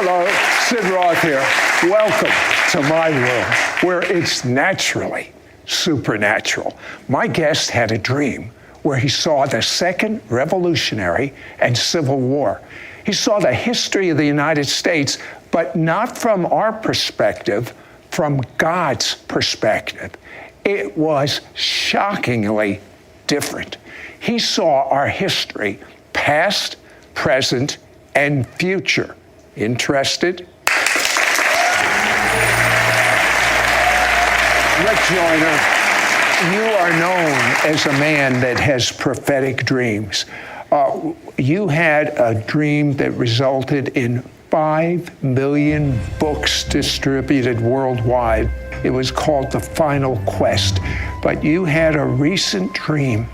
Hello, Sid Roth here. Welcome to my world, where it's naturally supernatural. My guest had a dream where he saw the Second Revolutionary and Civil War. He saw the history of the United States, but not from our perspective, from God's perspective. It was shockingly different. He saw our history, past, present, and future. Interested? Rick Joyner, you are known as a man that has prophetic dreams. You had a dream that resulted in 5 million books distributed worldwide. It was called The Final Quest. But you had a recent dream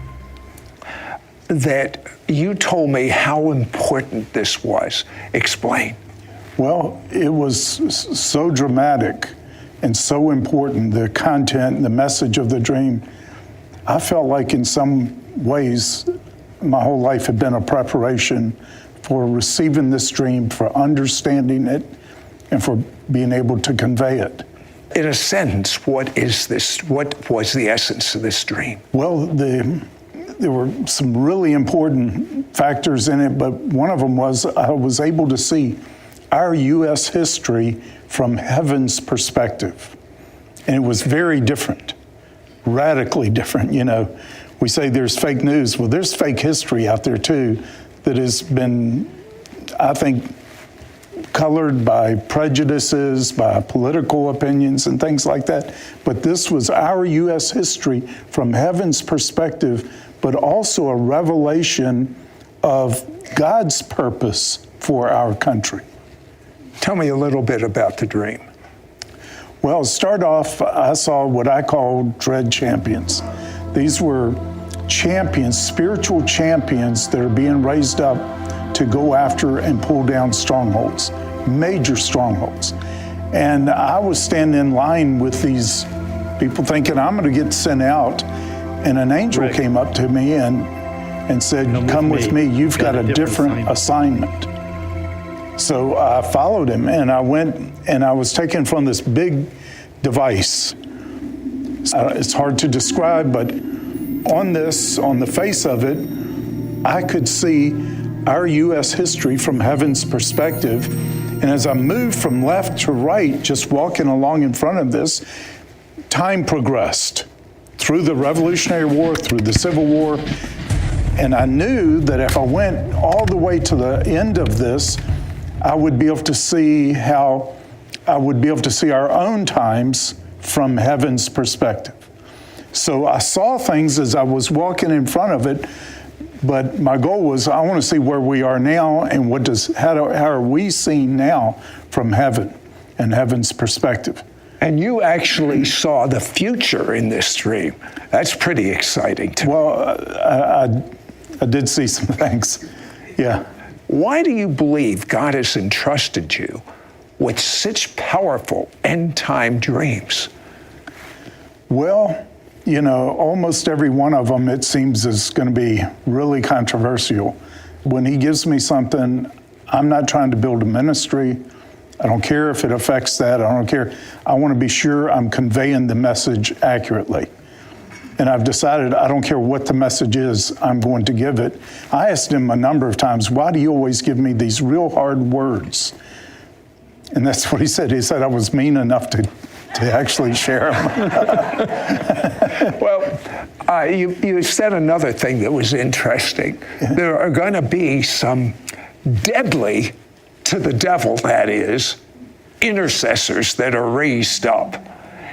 that you told me how important this was. Explain. Well, it was so dramatic and so important, the content, the message of the dream. I felt like in some ways my whole life had been a preparation for receiving this dream, for understanding it, and for being able to convey it. In a sentence, what is this? What was the essence of this dream? Well, there were some really important factors in it, but one of them was I was able to see our U.S. history from heaven's perspective. And it was very different, radically different. You know, we say there's fake news. Well, there's fake history out there too that has been, I think, colored by prejudices, by political opinions and things like that. But this was our U.S. history from heaven's perspective, but also a revelation of God's purpose for our country. Tell me a little bit about the dream. Well, to start off, I saw what I call dread champions. These were champions, spiritual champions that are being raised up to go after and pull down strongholds, major strongholds. And I was standing in line with these people thinking, I'm going to get sent out. And an angel came up to me and said, come with me. You've got a different assignment. So I followed him, and I went, and I was taken from this big device. It's hard to describe, but on the face of it, I could see our U.S. history from heaven's perspective. And as I moved from left to right, just walking along in front of this, time progressed through the Revolutionary War, through the Civil War. And I knew that if I went all the way to the end of this, I would be able to see our own times from heaven's perspective. So I saw things as I was walking in front of it, but my goal was I want to see where we are now and how are we seen now from heaven and heaven's perspective. And you actually saw the future in this dream. That's pretty exciting to me. Well, I did see some things, yeah. Why do you believe God has entrusted you with such powerful end-time dreams? Well, you know, almost every one of them, it seems, is going to be really controversial. When he gives me something, I'm not trying to build a ministry. I don't care if it affects that. I don't care. I want to be sure I'm conveying the message accurately. And I've decided I don't care what the message is, I'm going to give it. I asked him a number of times, why do you always give me these real hard words? And that's what he said. He said I was mean enough to actually share them. Well, you said another thing that was interesting. Yeah. There are going to be some deadly, to the devil that is, intercessors that are raised up.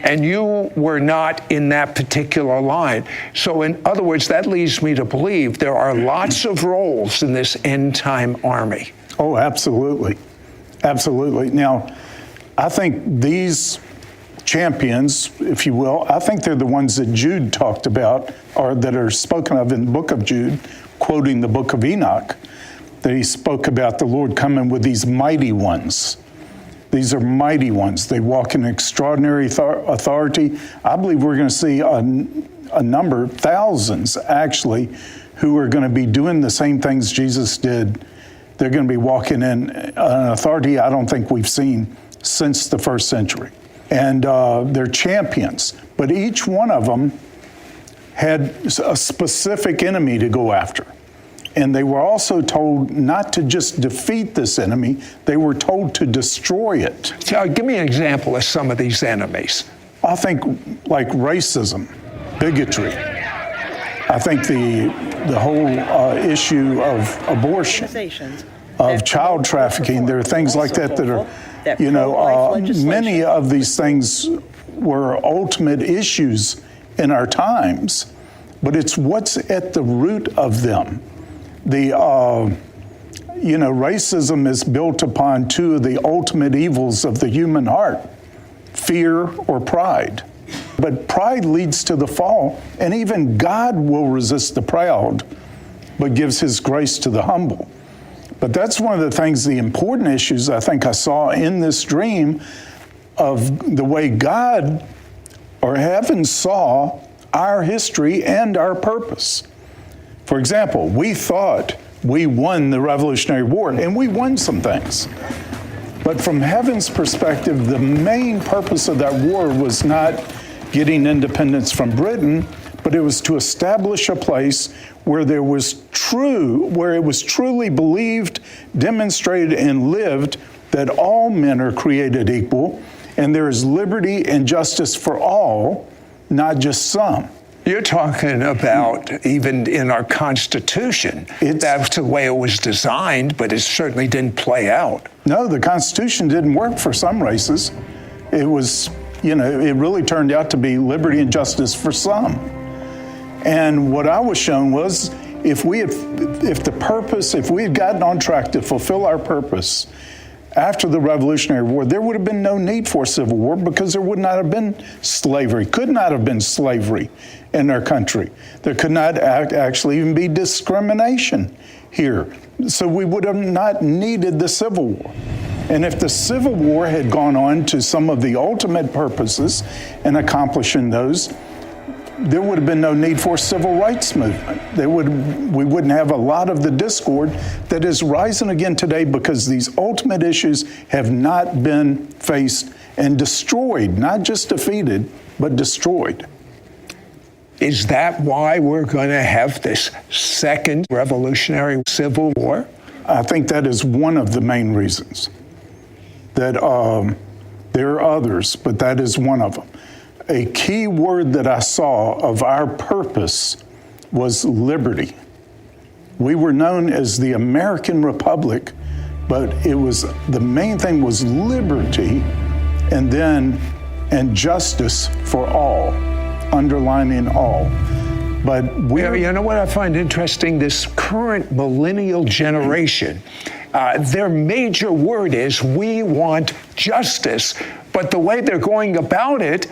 And you were not in that particular line. So in other words, that leads me to believe there are lots of roles in this end-time army. Oh, absolutely. Absolutely. Now, I think these champions, if you will, I think they're the ones that Jude talked about, or that are spoken of in the book of Jude, quoting the book of Enoch, that he spoke about the Lord coming with these mighty ones. These are mighty ones. They walk in extraordinary authority. I believe we're going to see a number, thousands actually, who are going to be doing the same things Jesus did they're going to be walking in an authority I don't think we've seen since the first century. And they're champions, but each one of them had a specific enemy to go after. And they were also told not to just defeat this enemy, they were told to destroy it. So give me an example of some of these enemies. I think like racism, bigotry. I think the whole issue of abortion, of child trafficking, there are things like that that are, many of these things were ultimate issues in our times, but it's what's at the root of them. Racism is built upon two of the ultimate evils of the human heart, fear or pride. But pride leads to the fall, and even God will resist the proud, but gives his grace to the humble. But that's one of the things, the important issues I think I saw in this dream of the way God or heaven saw our history and our purpose. For example, we thought we won the Revolutionary War, and we won some things. But from heaven's perspective, the main purpose of that war was not getting independence from Britain, but it was to establish a place where it was truly believed, demonstrated, and lived that all men are created equal, and there is liberty and justice for all, not just some. You're talking about even in our Constitution. That's the way it was designed, but it certainly didn't play out. No, the Constitution didn't work for some races. It was, it really turned out to be liberty and justice for some. And what I was shown was if we had gotten on track to fulfill our purpose after the Revolutionary War, there would have been no need for civil war because there would not have been slavery, could not have been slavery in our country. There could not actually even be discrimination here. So we would have not needed the Civil War. And if the Civil War had gone on to some of the ultimate purposes and accomplishing those, there would have been no need for a civil rights movement. We wouldn't have a lot of the discord that is rising again today because these ultimate issues have not been faced and destroyed, not just defeated, but destroyed. Is that why we're going to have this second revolutionary civil war? I think that is one of the main reasons. That there are others, but that is one of them. A key word that I saw of our purpose was liberty. We were known as the American Republic, but the main thing was liberty and justice for all, underlining all. But you know what I find interesting? This current millennial generation, their major word is we want justice, but the way they're going about it,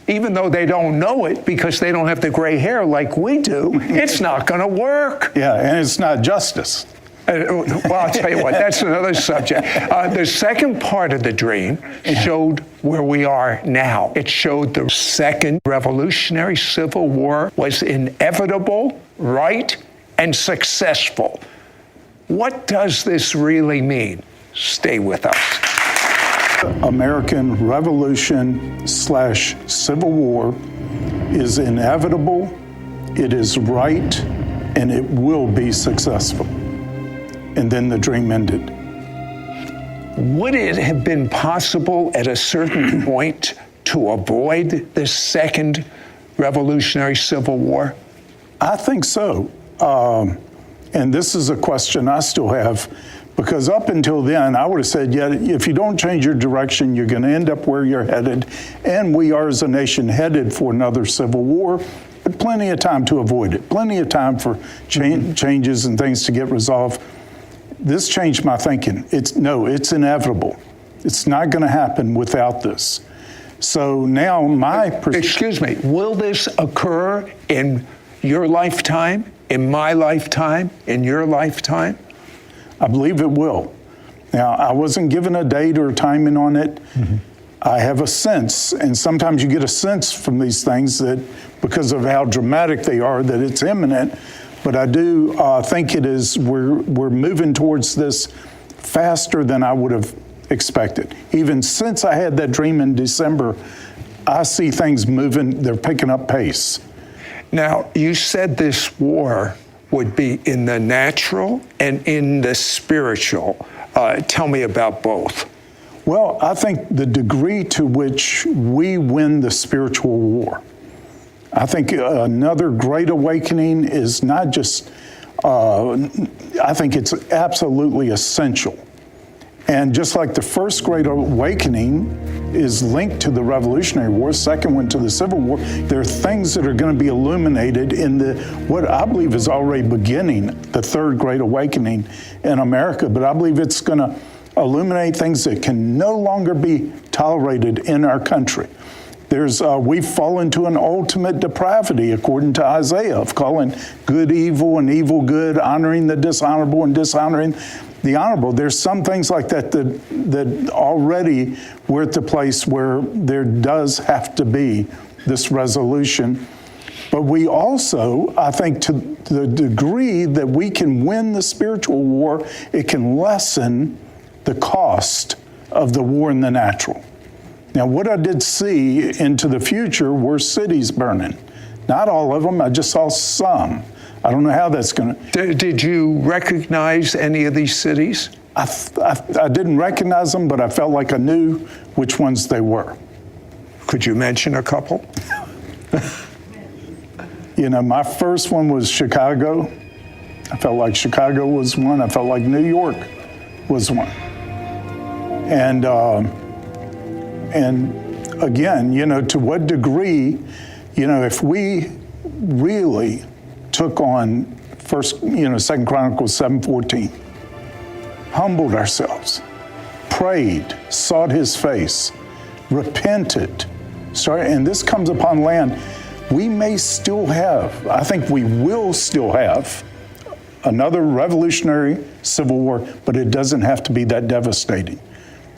even though they don't know it because they don't have the gray hair like we do, it's not going to work. Yeah, and it's not justice. Well, I'll tell you what, that's another subject. The second part of the dream showed where we are now. It showed the second revolutionary civil war was inevitable, right, and successful. What does this really mean? Stay with us. American Revolution / Civil War is inevitable, it is right, and it will be successful. And then the dream ended. Would it have been possible at a certain point to avoid this second revolutionary civil war? I think so. And this is a question I still have, because up until then, I would have said, yeah, if you don't change your direction, you're going to end up where you're headed. And we are, as a nation, headed for another civil war, but plenty of time to avoid it, plenty of time for changes and things to get resolved. This changed my thinking. It's inevitable. It's not going to happen without this. So now Excuse me, will this occur in your lifetime, in my lifetime, in your lifetime? I believe it will. Now, I wasn't given a date or a timing on it. Mm-hmm. I have a sense, and sometimes you get a sense from these things that because of how dramatic they are, that it's imminent. but I do think we're moving towards this faster than I would have expected. Even since I had that dream in December, I see things moving, they're picking up pace. Now, you said this war would be in the natural and in the spiritual. Tell me about both. Well, I think the degree to which we win the spiritual war. I think another great awakening is not just, I think it's absolutely essential. And just like the first great awakening is linked to the Revolutionary War, second one to the Civil War, there are things that are going to be illuminated in what I believe is already beginning, the third great awakening in America. But I believe it's going to illuminate things that can no longer be tolerated in our country. We've fallen to an ultimate depravity, according to Isaiah, of calling good evil and evil good, honoring the dishonorable and dishonoring the honorable. There's some things like that already we're at the place where there does have to be this resolution. But we also, I think, to the degree that we can win the spiritual war, it can lessen the cost of the war in the natural. Now, what I did see into the future were cities burning. Not all of them, I just saw some. I don't know how that's going to... Did you recognize any of these cities? I didn't recognize them, but I felt like I knew which ones they were. Could you mention a couple? My first one was Chicago. I felt like Chicago was one. I felt like New York was one. And again, to what degree, if we really took on Second Chronicles 7:14, humbled ourselves, prayed, sought his face, repented, and this comes upon land, we may still have, I think we will still have another revolutionary civil war, but it doesn't have to be that devastating.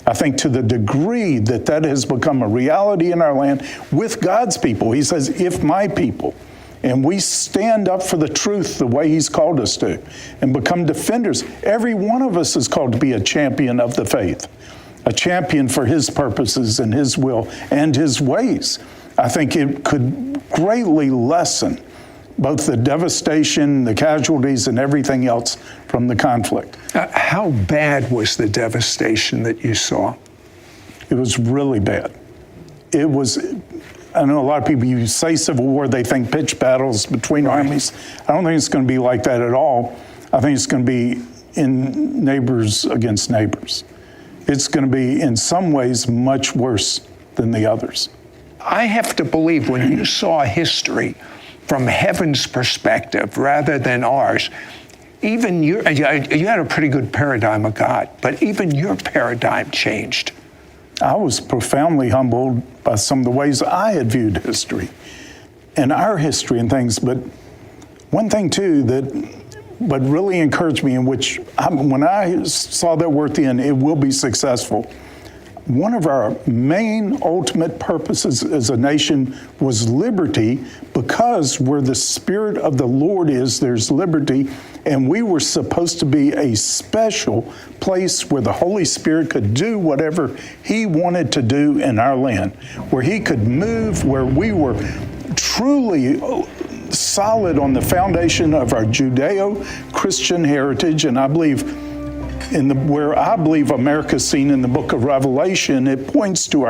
I think to the degree that has become a reality in our land with God's people, he says, if my people, and we stand up for the truth the way he's called us to and become defenders, every one of us is called to be a champion of the faith, a champion for his purposes and his will and his ways. I think it could greatly lessen both the devastation, the casualties, and everything else from the conflict. How bad was the devastation that you saw? It was really bad. It was, I know a lot of people, you say civil war, they think pitched battles between armies. I don't think it's going to be like that at all. I think it's going to be in neighbors against neighbors. It's going to be, in some ways, much worse than the others. I have to believe when you saw history from heaven's perspective rather than ours, even you had a pretty good paradigm of God, but even your paradigm changed. I was profoundly humbled by some of the ways I had viewed history and our history and things. But one thing too but really encouraged me, in which when I saw that we're at the end, it will be successful. One of our main ultimate purposes as a nation was liberty, because where the Spirit of the Lord is, there's liberty, and we were supposed to be a special place where the Holy Spirit could do whatever he wanted to do in our land, where he could move, where we were truly solid on the foundation of our Judeo-Christian heritage. And I believe where I believe America's seen in the book of Revelation, it points to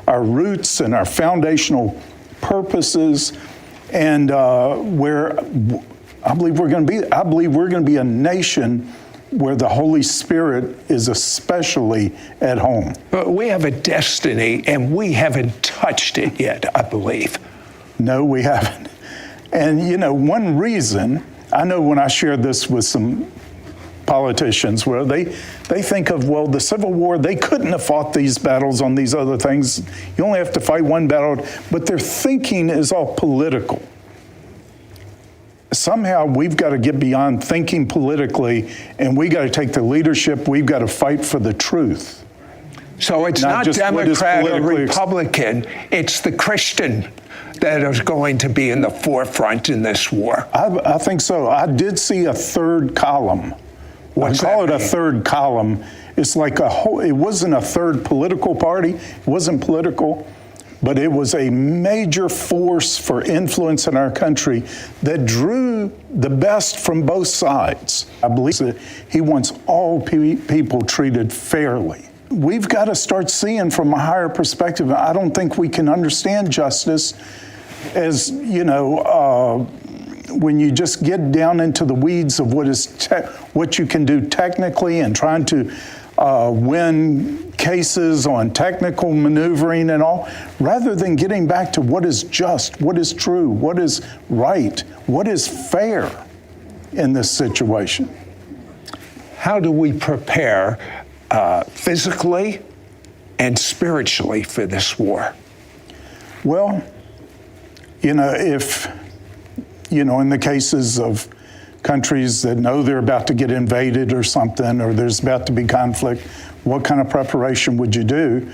our roots and our foundational purposes, and where I believe we're going to be. I believe we're going to be a nation where the Holy Spirit is especially at home. But we have a destiny, and we haven't touched it yet, I believe. No, we haven't. And one reason, I know when I shared this with some politicians, where they think of, well, the Civil War, they couldn't have fought these battles on these other things. You only have to fight one battle, but their thinking is all political. Somehow we've got to get beyond thinking politically, and we got to take the leadership. We've got to fight for the truth. So it's not just what is Democrat or politically Republican, it's the Christian that is going to be in the forefront in this war. I think so. I did see a third column. What's I call that it a mean? third column. It's like it wasn't a third political party. It wasn't political, but it was a major force for influence in our country that drew the best from both sides. I believe that he wants all people treated fairly. We've got to start seeing from a higher perspective. I don't think we can understand justice as, when you just get down into the weeds of what you can do technically and trying to win cases on technical maneuvering and all, rather than getting back to what is just, what is true, what is right, what is fair in this situation. How do we prepare physically and spiritually for this war? Well, if, in the cases of countries that know they're about to get invaded or something, or there's about to be conflict, what kind of preparation would you do?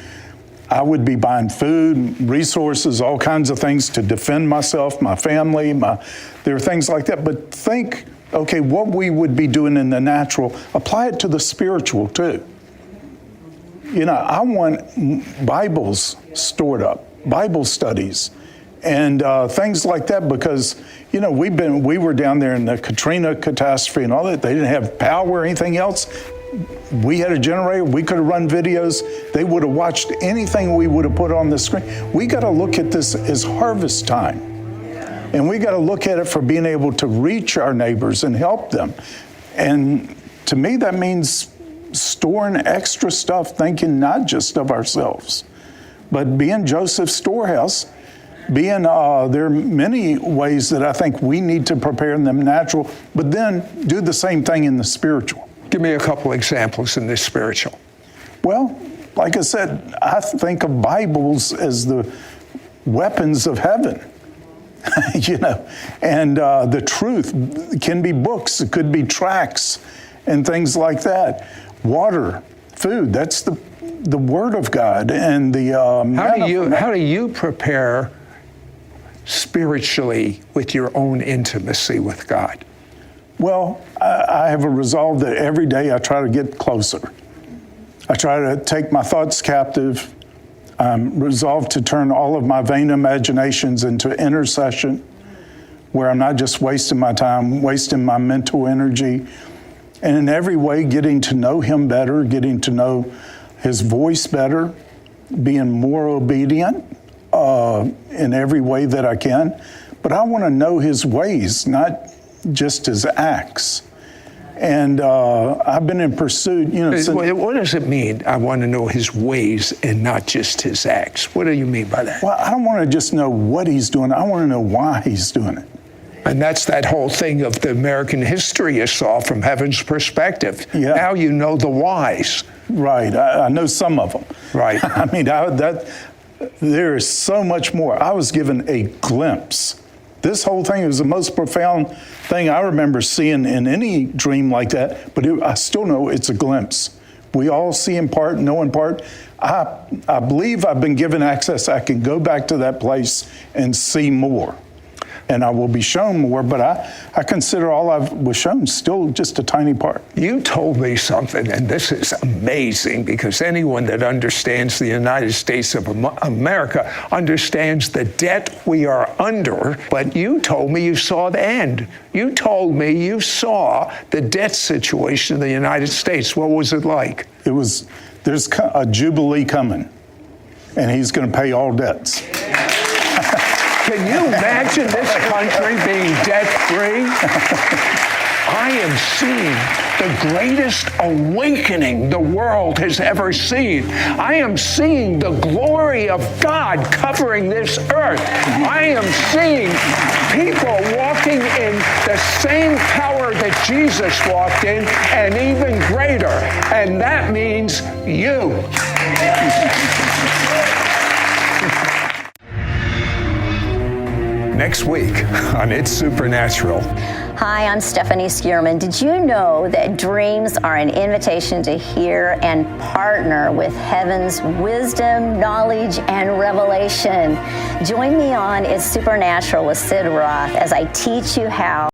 I would be buying food, resources, all kinds of things to defend myself, my family, there are things like that. But think, okay, what we would be doing in the natural, apply it to the spiritual too. I want Bibles stored up, Bible studies, and things like that, because we were down there in the Katrina catastrophe and all that. They didn't have power or anything else. We had a generator. We could have run videos. They would have watched anything we would have put on the screen. We got to look at this as harvest time, and we got to look at it for being able to reach our neighbors and help them. And to me, that means storing extra stuff, thinking not just of ourselves, but being Joseph's storehouse. There are many ways that I think we need to prepare in the natural, but then do the same thing in the spiritual. Give me a couple examples in the spiritual. Well, like I said, I think of Bibles as the weapons of heaven, and the truth can be books, it could be tracts and things like that. Water, food, that's the Word of God. And how do you prepare spiritually with your own intimacy with God? Well, I have a resolve that every day I try to get closer. I try to take my thoughts captive. I'm resolved to turn all of my vain imaginations into intercession, where I'm not just wasting my time, wasting my mental energy, and in every way getting to know Him better, getting to know His voice better, being more obedient in every way that I can. But I want to know His ways, not just His acts. And I've been in pursuit, What does it mean? I want to know His ways and not just His acts. What do you mean by that? Well, I don't want to just know what He's doing. I want to know why He's doing it. And that's that whole thing of the American history you saw from heaven's perspective. Yeah. Now you know the whys. Right. I know some of them. Right. I mean, there is so much more. I was given a glimpse. This whole thing was the most profound thing I remember seeing in any dream like that, but I still know it's a glimpse. We all see in part, know in part. I believe I've been given access. I can go back to that place and see more. And I will be shown more, but I consider all I was shown still just a tiny part. You told me something, and this is amazing, because anyone that understands the United States of America understands the debt we are under, but you told me you saw the end. You told me you saw the debt situation in the United States. What was it like? There's a jubilee coming, and He's going to pay all debts. Can you imagine this country being debt-free? I am seeing the greatest awakening the world has ever seen. I am seeing the glory of God covering this earth. I am seeing people walking in the same power that Jesus walked in, and even greater. And that means you. next week on It's Supernatural. Hi, I'm Stephanie Skierman. Did you know that dreams are an invitation to hear and partner with heaven's wisdom, knowledge, and revelation? Join me on It's Supernatural with Sid Roth as I teach you how